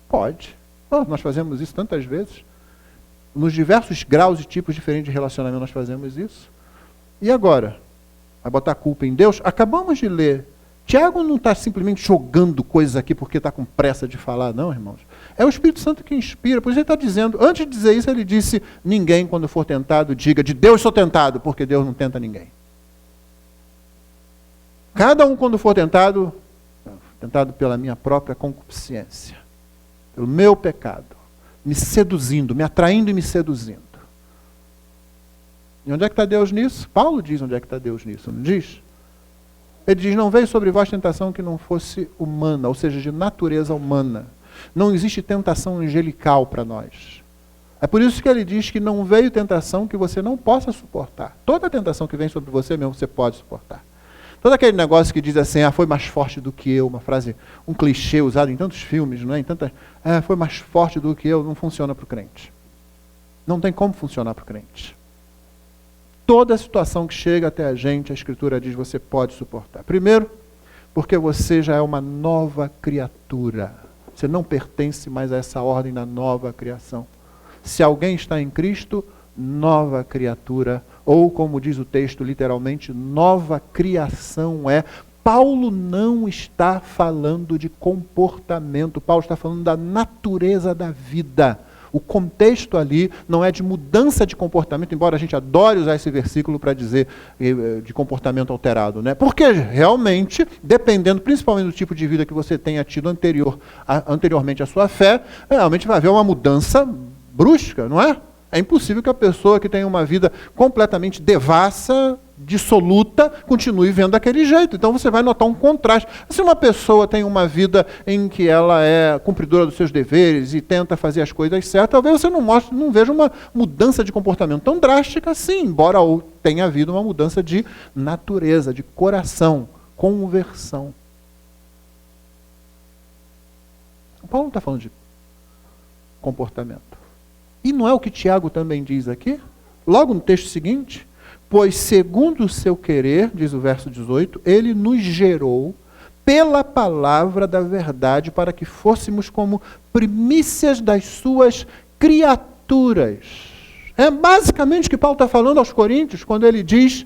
Pode. Nós fazemos isso tantas vezes. Nos diversos graus e tipos diferentes de relacionamento nós fazemos isso. E agora? Vai botar a culpa em Deus? Acabamos de ler. Tiago não está simplesmente jogando coisas aqui porque está com pressa de falar, não, irmãos. É o Espírito Santo que inspira. Por isso ele está dizendo, antes de dizer isso, ele disse: ninguém, quando for tentado, diga de Deus sou tentado, porque Deus não tenta ninguém. Cada um, quando for tentado pela minha própria concupiscência, pelo meu pecado, me seduzindo, me atraindo e me seduzindo. E onde é que está Deus nisso? Paulo diz onde é que está Deus nisso, não diz? Ele diz: não veio sobre vós tentação que não fosse humana, ou seja, de natureza humana. Não existe tentação angelical para nós. É por isso que ele diz que não veio tentação que você não possa suportar. Toda tentação que vem sobre você mesmo, você pode suportar. Todo aquele negócio que diz assim: foi mais forte do que eu, uma frase, um clichê usado em tantos filmes, não é? Foi mais forte do que eu, não funciona para o crente. Não tem como funcionar para o crente. Toda situação que chega até a gente, a Escritura diz: você pode suportar. Primeiro, Porque você já é uma nova criatura. Você não pertence mais a essa ordem da nova criação. Se alguém está em Cristo, nova criatura, ou como diz o texto literalmente, nova criação é. Paulo não está falando de comportamento, Paulo está falando da natureza da vida. O contexto ali não é de mudança de comportamento, embora a gente adore usar esse versículo para dizer de comportamento alterado, né? Porque realmente, dependendo principalmente do tipo de vida que você tenha tido anteriormente à sua fé, realmente vai haver uma mudança brusca, não é? É impossível que a pessoa que tem uma vida completamente devassa, dissoluta, continue vendo daquele jeito. Então você vai notar um contraste. Se uma pessoa tem uma vida em que ela é cumpridora dos seus deveres e tenta fazer as coisas certas, talvez você não veja uma mudança de comportamento tão drástica assim, embora tenha havido uma mudança de natureza, de coração, conversão. Paulo não está falando de comportamento. E não é o que Tiago também diz aqui? Logo no texto seguinte, pois segundo o seu querer, diz o verso 18, ele nos gerou pela palavra da verdade para que fôssemos como primícias das suas criaturas. É basicamente o que Paulo está falando aos Coríntios, quando ele diz,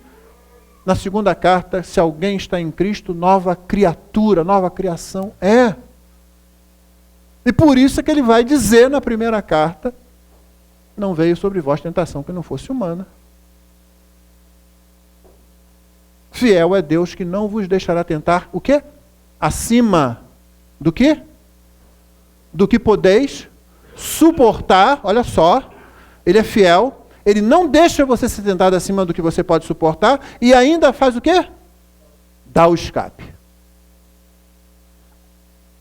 na segunda carta, se alguém está em Cristo, nova criatura, nova criação é. E por isso é que ele vai dizer na primeira carta, não veio sobre vós tentação que não fosse humana. Fiel é Deus que não vos deixará tentar o quê? Acima do quê? Do que podeis suportar. Olha só, ele é fiel, ele não deixa você ser tentado acima do que você pode suportar e ainda faz o quê? Dá o escape.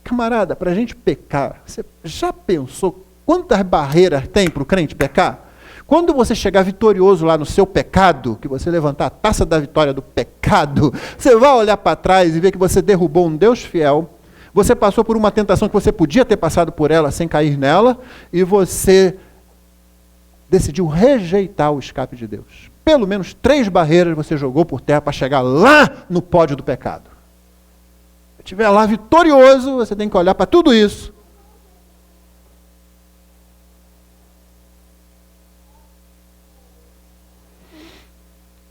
Camarada, para a gente pecar, você já pensou quantas barreiras tem para o crente pecar? Quando você chegar vitorioso lá no seu pecado, que você levantar a taça da vitória do pecado, você vai olhar para trás e ver que você derrubou um Deus fiel, você passou por uma tentação que você podia ter passado por ela sem cair nela, e você decidiu rejeitar o escape de Deus. Pelo menos 3 barreiras você jogou por terra para chegar lá no pódio do pecado. Se estiver lá vitorioso, você tem que olhar para tudo isso.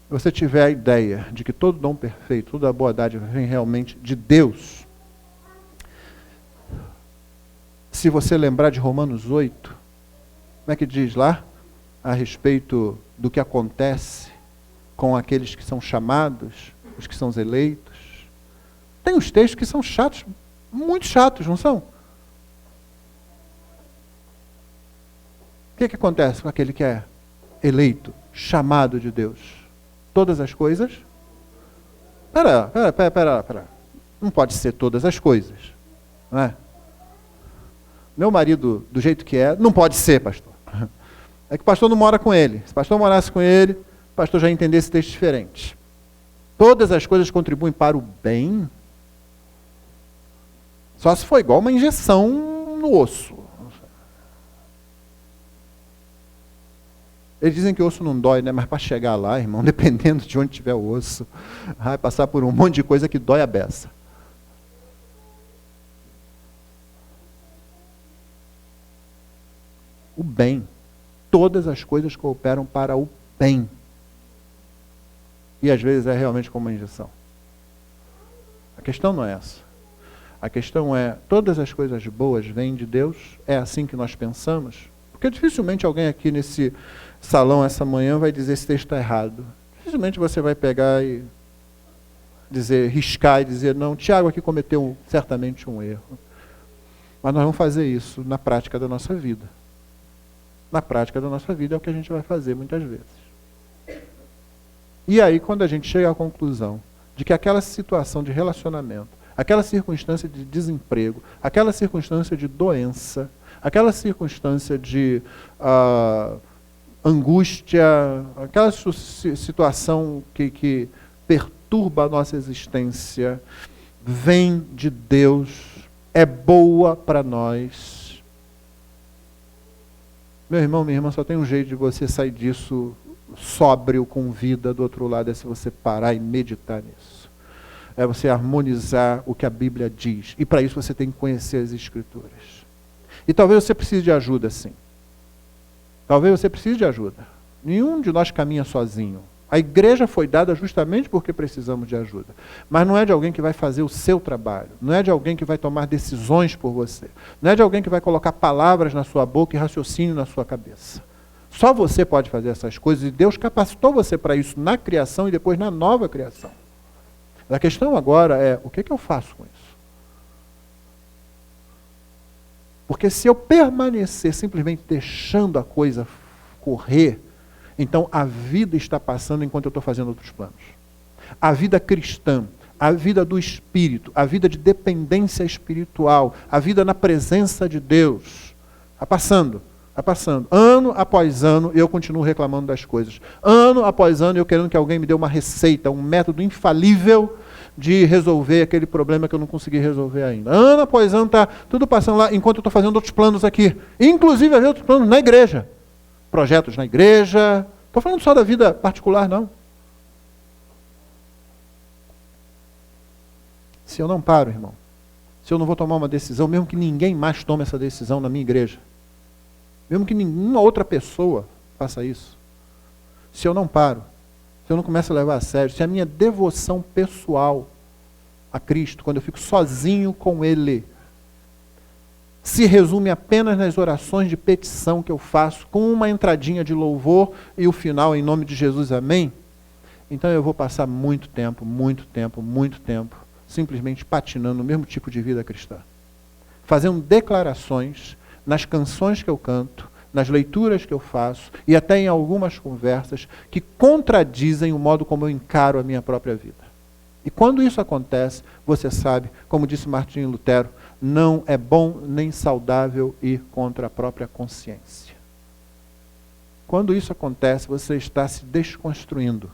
Se você tiver a ideia de que todo dom perfeito, toda boa dádiva vem realmente de Deus, se você lembrar de Romanos 8, como é que diz lá? A respeito do que acontece com aqueles que são chamados, os que são eleitos. Tem os textos que são chatos, muito chatos, não são? O que acontece com aquele que é eleito, chamado de Deus? Todas as coisas? Pera. Não pode ser todas as coisas. Não é? Meu marido, do jeito que é, não pode ser, pastor. É que o pastor não mora com ele. Se o pastor morasse com ele, o pastor já ia entender esse texto diferente. Todas as coisas contribuem para o bem. Só se for igual uma injeção no osso. Eles dizem que o osso não dói, né? Mas para chegar lá, irmão, dependendo de onde tiver o osso, vai passar por um monte de coisa que dói a beça. O bem. Todas as coisas cooperam para o bem. E às vezes é realmente como uma injeção. A questão não é essa. A questão é, todas as coisas boas vêm de Deus? É assim que nós pensamos? Porque dificilmente alguém aqui nesse salão essa manhã vai dizer esse texto está errado. Dificilmente você vai pegar e riscar e dizer, não, Tiago aqui cometeu certamente um erro. Mas nós vamos fazer isso na prática da nossa vida. Na prática da nossa vida é o que a gente vai fazer muitas vezes. E aí, quando a gente chega à conclusão de que aquela situação de relacionamento, aquela circunstância de desemprego, aquela circunstância de doença, aquela circunstância de angústia, aquela situação que perturba a nossa existência, vem de Deus, é boa para nós. Meu irmão, minha irmã, só tem um jeito de você sair disso sóbrio, com vida, do outro lado, é se você parar e meditar nisso. é você harmonizar o que a Bíblia diz. E para isso você tem que conhecer as Escrituras. E talvez você precise de ajuda, sim. Talvez você precise de ajuda. Nenhum de nós caminha sozinho. A igreja foi dada justamente porque precisamos de ajuda. Mas não é de alguém que vai fazer o seu trabalho. Não é de alguém que vai tomar decisões por você. Não é de alguém que vai colocar palavras na sua boca e raciocínio na sua cabeça. Só você pode fazer essas coisas e Deus capacitou você para isso na criação e depois na nova criação. A questão agora é, o que eu faço com isso? Porque se eu permanecer simplesmente deixando a coisa correr, então a vida está passando enquanto eu estou fazendo outros planos. A vida cristã, a vida do Espírito, a vida de dependência espiritual, a vida na presença de Deus, está passando. Está passando. Ano após ano, eu continuo reclamando das coisas. Ano após ano, eu querendo que alguém me dê uma receita, um método infalível de resolver aquele problema que eu não consegui resolver ainda. Ano após ano, está tudo passando lá, enquanto eu estou fazendo outros planos aqui. Inclusive, havia outros planos na igreja. Projetos na igreja. Estou falando só da vida particular, não. Se eu não paro, irmão, se eu não vou tomar uma decisão, mesmo que ninguém mais tome essa decisão na minha igreja, mesmo que nenhuma outra pessoa faça isso. Se eu não paro, se eu não começo a levar a sério, se a minha devoção pessoal a Cristo, quando eu fico sozinho com Ele, se resume apenas nas orações de petição que eu faço, com uma entradinha de louvor e o final, em nome de Jesus, amém? Então eu vou passar muito tempo, simplesmente patinando no mesmo tipo de vida cristã. Fazendo declarações nas canções que eu canto, nas leituras que eu faço e até em algumas conversas que contradizem o modo como eu encaro a minha própria vida. E quando isso acontece, você sabe, como disse Martinho Lutero, não é bom nem saudável ir contra a própria consciência. Quando isso acontece, você está se desconstruindo.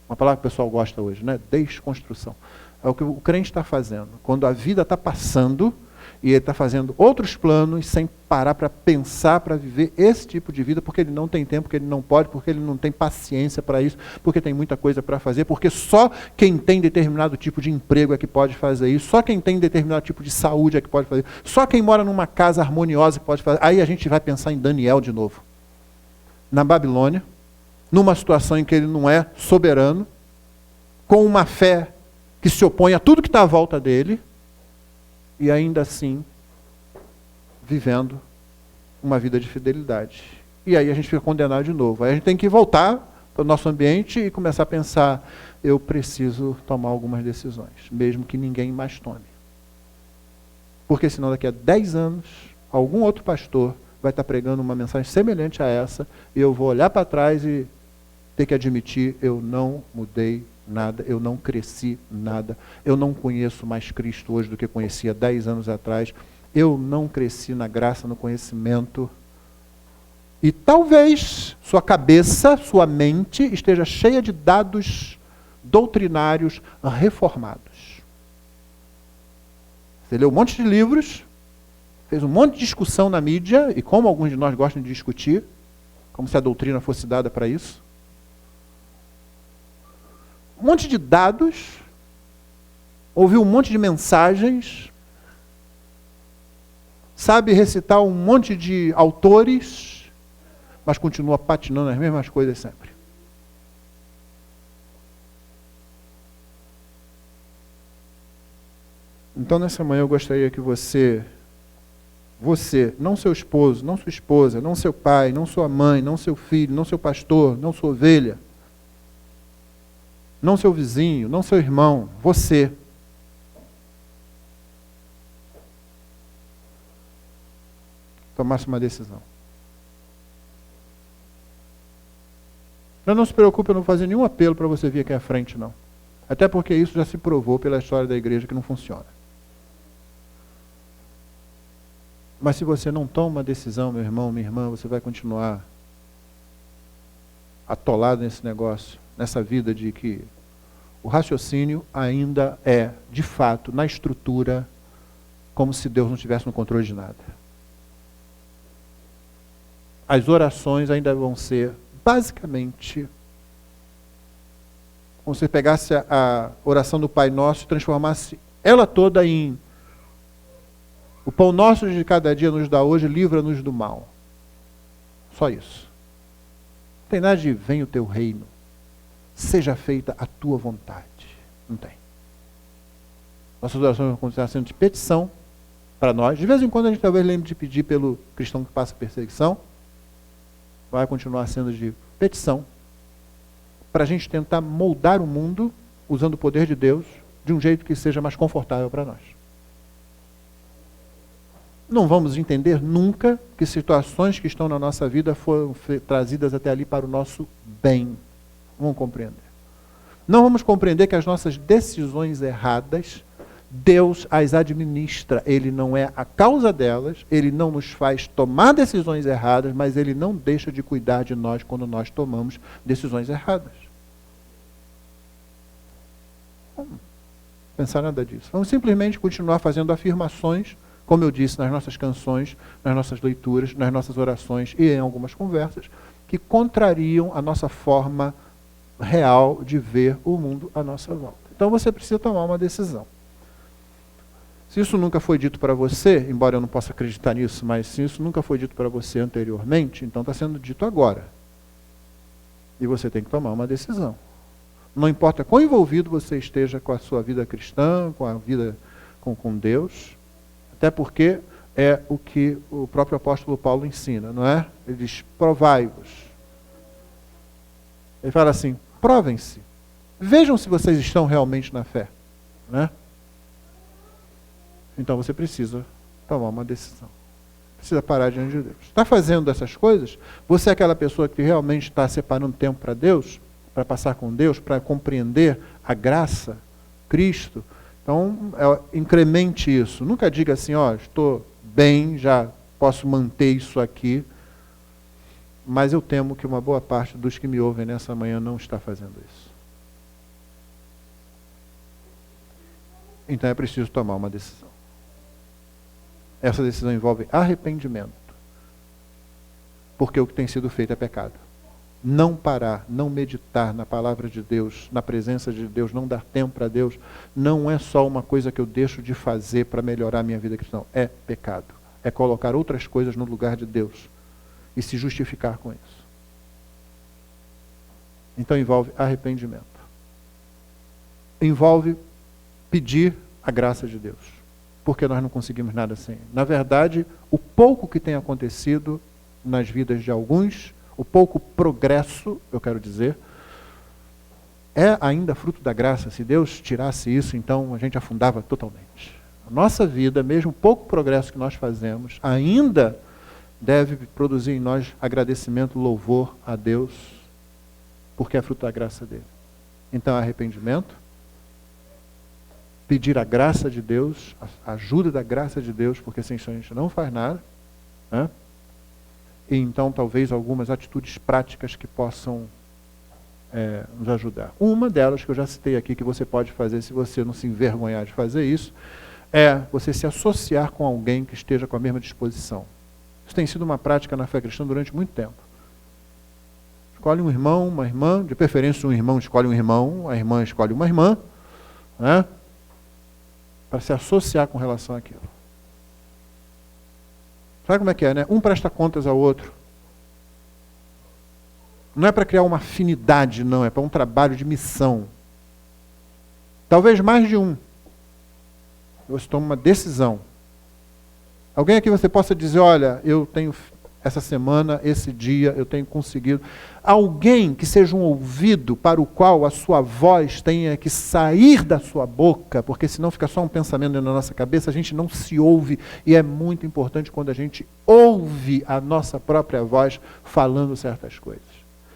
Uma palavra que o pessoal gosta hoje, né? Desconstrução. É o que o crente está fazendo. Quando a vida está passando e ele está fazendo outros planos sem parar para pensar, para viver esse tipo de vida, porque ele não tem tempo, porque ele não pode, porque ele não tem paciência para isso, porque tem muita coisa para fazer, porque só quem tem determinado tipo de emprego é que pode fazer isso, só quem tem determinado tipo de saúde é que pode fazer isso, só quem mora numa casa harmoniosa que pode fazer. Aí a gente vai pensar em Daniel de novo. Na Babilônia, numa situação em que ele não é soberano, com uma fé que se opõe a tudo que está à volta dele, e ainda assim, vivendo uma vida de fidelidade. E aí a gente fica condenado de novo. Aí a gente tem que voltar para o nosso ambiente e começar a pensar, eu preciso tomar algumas decisões, mesmo que ninguém mais tome. Porque senão daqui a 10 anos, algum outro pastor vai estar pregando uma mensagem semelhante a essa, e eu vou olhar para trás e ter que admitir, eu não mudei nada, eu não cresci nada, eu não conheço mais Cristo hoje do que conhecia 10 anos atrás, eu não cresci na graça, no conhecimento. E talvez sua cabeça, sua mente esteja cheia de dados doutrinários reformados. Você leu um monte de livros, fez um monte de discussão na mídia, e como alguns de nós gostam de discutir, como se a doutrina fosse dada para isso. Um monte de dados, ouviu um monte de mensagens, sabe recitar um monte de autores, mas continua patinando as mesmas coisas sempre. Então nessa manhã eu gostaria que você, não seu esposo, não sua esposa, não seu pai, não sua mãe, não seu filho, não seu pastor, não sua ovelha, não seu vizinho, não seu irmão, você. Tomasse uma decisão. Não se preocupe, eu não vou fazer nenhum apelo para você vir aqui à frente, não. Até porque isso já se provou pela história da igreja que não funciona. Mas se você não toma uma decisão, meu irmão, minha irmã, você vai continuar atolado nesse negócio, nessa vida de que o raciocínio ainda é, de fato, na estrutura, como se Deus não estivesse no controle de nada. As orações ainda vão ser, basicamente, como se você pegasse a oração do Pai Nosso e transformasse ela toda em: o pão nosso de cada dia nos dá hoje, livra-nos do mal. Só isso. Não tem nada de venha o teu reino, seja feita a tua vontade. Não tem. Nossas orações vão continuar sendo de petição para nós. De vez em quando a gente talvez lembre de pedir pelo cristão que passa perseguição. Vai continuar sendo de petição para a gente tentar moldar o mundo usando o poder de Deus de um jeito que seja mais confortável para nós. Não vamos entender nunca que situações que estão na nossa vida foram trazidas até ali para o nosso bem. Não vamos compreender. Não vamos compreender que as nossas decisões erradas, Deus as administra. Ele não é a causa delas, Ele não nos faz tomar decisões erradas, mas Ele não deixa de cuidar de nós quando nós tomamos decisões erradas. Não vamos pensar nada disso. Vamos simplesmente continuar fazendo afirmações, como eu disse, nas nossas canções, nas nossas leituras, nas nossas orações e em algumas conversas, que contrariam a nossa forma real de ver o mundo à nossa volta. Então você precisa tomar uma decisão. Se isso nunca foi dito para você, embora eu não possa acreditar nisso, mas se isso nunca foi dito para você anteriormente, então está sendo dito agora. E você tem que tomar uma decisão. Não importa quão envolvido você esteja com a sua vida cristã, com a vida com Deus, até porque é o que o próprio apóstolo Paulo ensina, não é? Ele diz: provai-vos. Ele fala assim: provem-se. Vejam se vocês estão realmente na fé. Né? Então você precisa tomar uma decisão. Precisa parar diante de Deus. Está fazendo essas coisas? Você é aquela pessoa que realmente está separando tempo para Deus, para passar com Deus, para compreender a graça, Cristo? Então, incremente isso. Nunca diga assim: ó, estou bem, já posso manter isso aqui. Mas eu temo que uma boa parte dos que me ouvem nessa manhã não está fazendo isso. Então é preciso tomar uma decisão. Essa decisão envolve arrependimento. Porque o que tem sido feito é pecado. Não parar, não meditar na palavra de Deus, na presença de Deus, não dar tempo para Deus, não é só uma coisa que eu deixo de fazer para melhorar a minha vida cristã. É pecado. É colocar outras coisas no lugar de Deus e se justificar com isso. Então envolve arrependimento. Envolve pedir a graça de Deus. Porque nós não conseguimos nada sem Ele. Na verdade, o pouco que tem acontecido nas vidas de alguns, o pouco progresso, eu quero dizer, é ainda fruto da graça. Se Deus tirasse isso, então a gente afundava totalmente. A nossa vida, mesmo o pouco progresso que nós fazemos, ainda deve produzir em nós agradecimento, louvor a Deus, porque é fruto da graça dele. Então, arrependimento, pedir a graça de Deus, a ajuda da graça de Deus, porque sem isso a gente não faz nada, né? E então talvez algumas atitudes práticas que possam nos ajudar. Uma delas que eu já citei aqui, que você pode fazer se você não se envergonhar de fazer isso, é você se associar com alguém que esteja com a mesma disposição. Isso tem sido uma prática na fé cristã durante muito tempo. Escolhe um irmão, uma irmã, de preferência um irmão escolhe um irmão, a irmã escolhe uma irmã, né? Para se associar com relação àquilo. Sabe como é que é, né? Um presta contas ao outro. Não é para criar uma afinidade, não. É para um trabalho de missão. Talvez mais de um. Você toma uma decisão. Alguém aqui você possa dizer: olha, eu tenho essa semana, esse dia, eu tenho conseguido. Alguém que seja um ouvido para o qual a sua voz tenha que sair da sua boca, porque senão fica só um pensamento dentro da nossa cabeça, a gente não se ouve, e é muito importante quando a gente ouve a nossa própria voz falando certas coisas.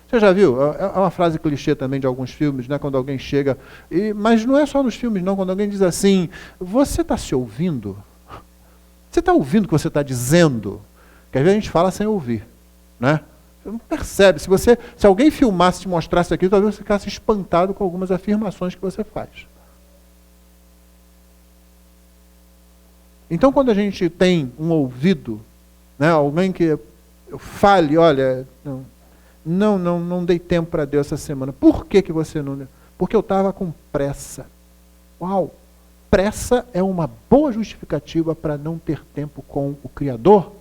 Você já viu? É uma frase clichê também de alguns filmes, né? Quando alguém chega, mas não é só nos filmes não, quando alguém diz assim: você está se ouvindo? Você está ouvindo o que você está dizendo? Que às vezes a gente fala sem ouvir, né? Você não percebe. Se alguém filmasse e te mostrasse aquilo, talvez você ficasse espantado com algumas afirmações que você faz. Então, quando a gente tem um ouvido, né, alguém que fale: olha, não dei tempo para Deus essa semana. Por que você não deu? Porque eu estava com pressa. Uau! Pressa é uma boa justificativa para não ter tempo com o Criador?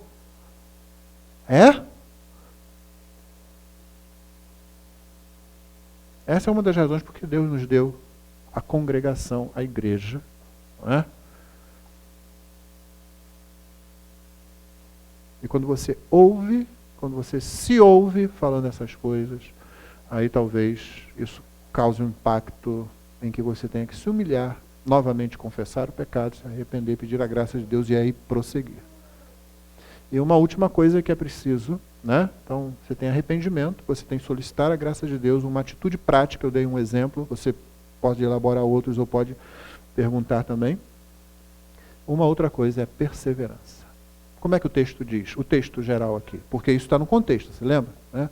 É? Essa é uma das razões porque Deus nos deu a congregação, a igreja. Não é? E quando você ouve, quando você se ouve falando essas coisas, aí talvez isso cause um impacto em que você tenha que se humilhar, novamente confessar o pecado, se arrepender, pedir a graça de Deus e aí prosseguir. E uma última coisa que é preciso, né? Então, você tem arrependimento, você tem que solicitar a graça de Deus, uma atitude prática, eu dei um exemplo, você pode elaborar outros ou pode perguntar também. Uma outra coisa é perseverança. Como é que o texto diz? O texto geral aqui, porque isso está no contexto, você lembra? Né?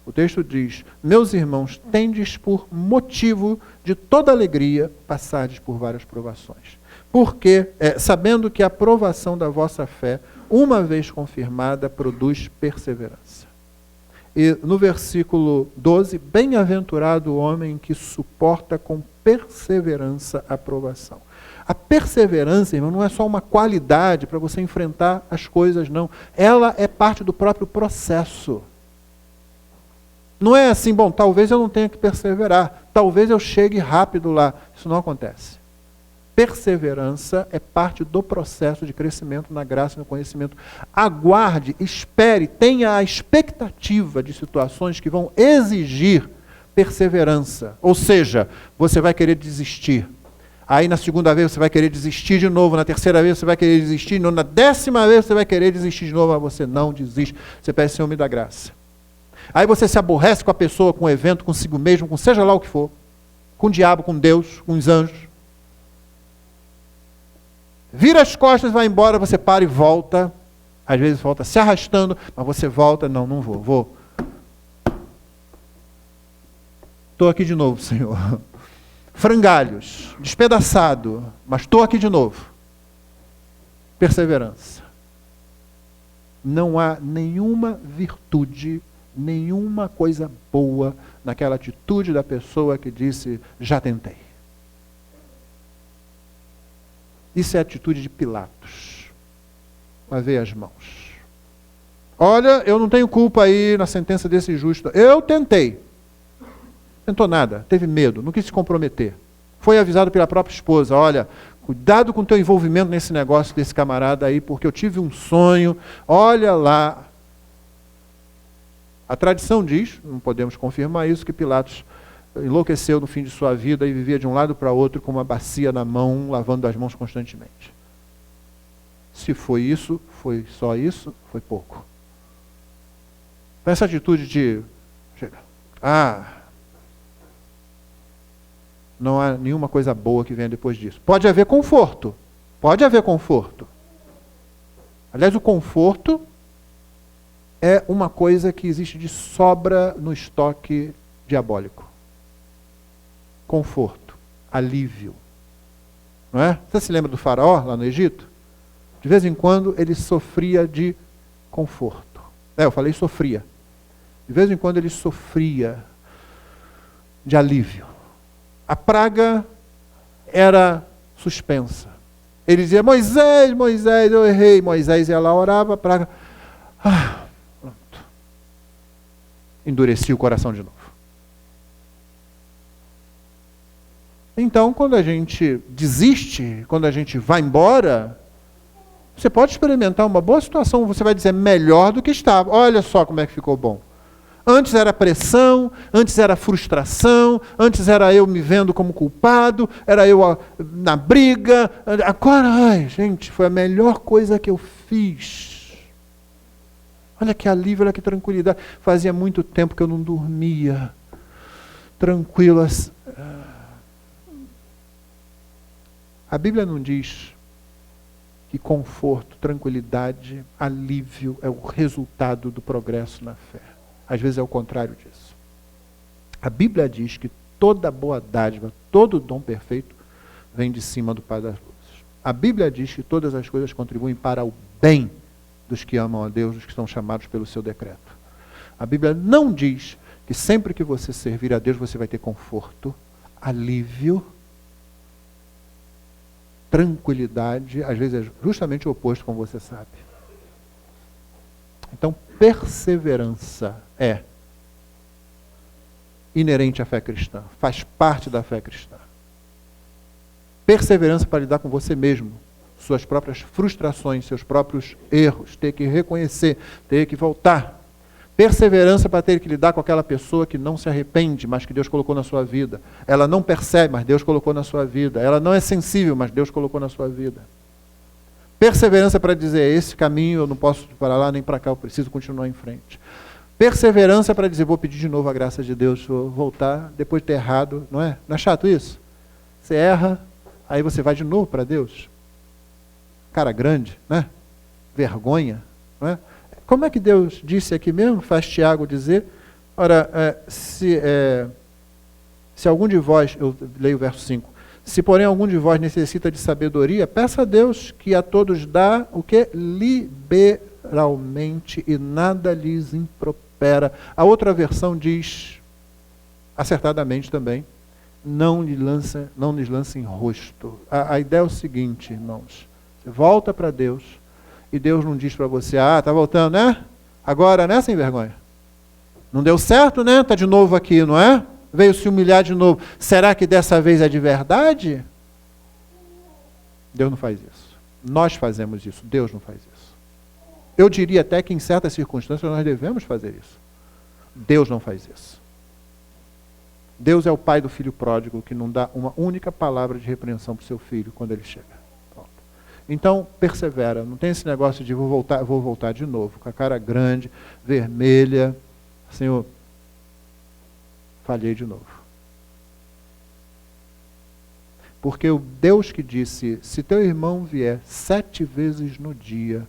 O texto diz, meus irmãos, tendes por motivo de toda alegria passardes por várias provações. Porque, sabendo que a provação da vossa fé, uma vez confirmada, produz perseverança. E no versículo 12, bem-aventurado o homem que suporta com perseverança a provação. A perseverança, irmão, não é só uma qualidade para você enfrentar as coisas, não. Ela é parte do próprio processo. Não é assim, bom, talvez eu não tenha que perseverar, talvez eu chegue rápido lá. Isso não acontece. Perseverança é parte do processo de crescimento na graça e no conhecimento. Aguarde, espere, tenha a expectativa de situações que vão exigir perseverança. Ou seja, você vai querer desistir. Aí na segunda vez você vai querer desistir de novo, na terceira vez você vai querer desistir de novo, na 10ª vez você vai querer desistir de novo, mas você não desiste. Você pede Senhor, me dá graça. Aí você se aborrece com a pessoa, com o evento, consigo mesmo, com seja lá o que for. Com o diabo, com Deus, com os anjos. Vira as costas, vai embora, você para e volta. Às vezes volta se arrastando, mas você volta, não vou. Estou aqui de novo, Senhor. Frangalhos, despedaçado, mas estou aqui de novo. Perseverança. Não há nenhuma virtude, nenhuma coisa boa naquela atitude da pessoa que disse, já tentei. Isso é a atitude de Pilatos. Lavei as mãos. Olha, eu não tenho culpa aí na sentença desse justo. Eu tentei. Tentou nada, teve medo, não quis se comprometer. Foi avisado pela própria esposa, olha, cuidado com o teu envolvimento nesse negócio desse camarada aí, porque eu tive um sonho, olha lá. A tradição diz, não podemos confirmar isso, que Pilatos enlouqueceu no fim de sua vida e vivia de um lado para outro com uma bacia na mão, lavando as mãos constantemente. Se foi isso, foi só isso, foi pouco. Essa atitude de, chega, não há nenhuma coisa boa que venha depois disso. Pode haver conforto. Pode haver conforto. Aliás, o conforto é uma coisa que existe de sobra no estoque diabólico. Conforto. Alívio. Não é? Você se lembra do faraó lá no Egito? De vez em quando ele sofria de conforto. Eu falei sofria. De vez em quando ele sofria de alívio. A praga era suspensa. Ele dizia, Moisés, Moisés, eu errei. Moisés ia lá, orava, a praga... pronto. Endurecia o coração de novo. Então, quando a gente desiste, quando a gente vai embora, você pode experimentar uma boa situação, você vai dizer, melhor do que estava. Olha só como é que ficou bom. Antes era pressão, antes era frustração, antes era eu me vendo como culpado, era eu na briga. Agora, gente, foi a melhor coisa que eu fiz. Olha que alívio, olha que tranquilidade. Fazia muito tempo que eu não dormia. Tranquilo. A Bíblia não diz que conforto, tranquilidade, alívio é o resultado do progresso na fé. Às vezes é o contrário disso. A Bíblia diz que toda boa dádiva, todo dom perfeito, vem de cima do Pai das luzes. A Bíblia diz que todas as coisas contribuem para o bem dos que amam a Deus, dos que são chamados pelo seu decreto. A Bíblia não diz que sempre que você servir a Deus você vai ter conforto, alívio, tranquilidade, às vezes é justamente o oposto, como você sabe. Então, perseverança é inerente à fé cristã, faz parte da fé cristã. Perseverança para lidar com você mesmo, suas próprias frustrações, seus próprios erros, ter que reconhecer, ter que voltar. Perseverança para ter que lidar com aquela pessoa que não se arrepende, mas que Deus colocou na sua vida. Ela não percebe, mas Deus colocou na sua vida. Ela não é sensível, mas Deus colocou na sua vida. Perseverança para dizer, esse caminho eu não posso para lá nem para cá, eu preciso continuar em frente. Perseverança para dizer, vou pedir de novo a graça de Deus, vou voltar, depois de ter errado, não é? Não é chato isso? Você erra, aí você vai de novo para Deus. Cara grande, né? Vergonha, não é? Como é que Deus disse aqui mesmo, faz Tiago dizer, ora, se algum de vós, eu leio o verso 5, se porém algum de vós necessita de sabedoria, peça a Deus que a todos dá o que? Liberalmente e nada lhes impropera. A outra versão diz, acertadamente também, não lhes lança em rosto. A ideia é o seguinte, irmãos, você volta para Deus, e Deus não diz para você, está voltando, né? Agora, né, sem vergonha? Não deu certo, né? Está de novo aqui, não é? Veio se humilhar de novo. Será que dessa vez é de verdade? Deus não faz isso. Nós fazemos isso. Deus não faz isso. Eu diria até que em certas circunstâncias nós devemos fazer isso. Deus não faz isso. Deus é o pai do filho pródigo que não dá uma única palavra de repreensão para o seu filho quando ele chega. Então, persevera, não tem esse negócio de vou voltar de novo, com a cara grande, vermelha, Senhor, falhei de novo. Porque o Deus que disse, se teu irmão vier 7 vezes no dia,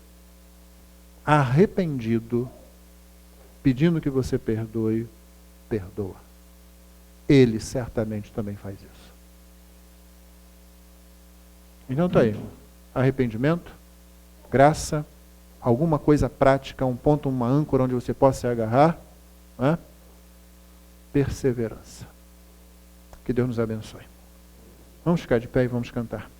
arrependido, pedindo que você perdoe, perdoa. Ele certamente também faz isso. Então está aí. Arrependimento, graça, alguma coisa prática, um ponto, uma âncora onde você possa se agarrar, né? Perseverança. Que Deus nos abençoe. Vamos ficar de pé e vamos cantar.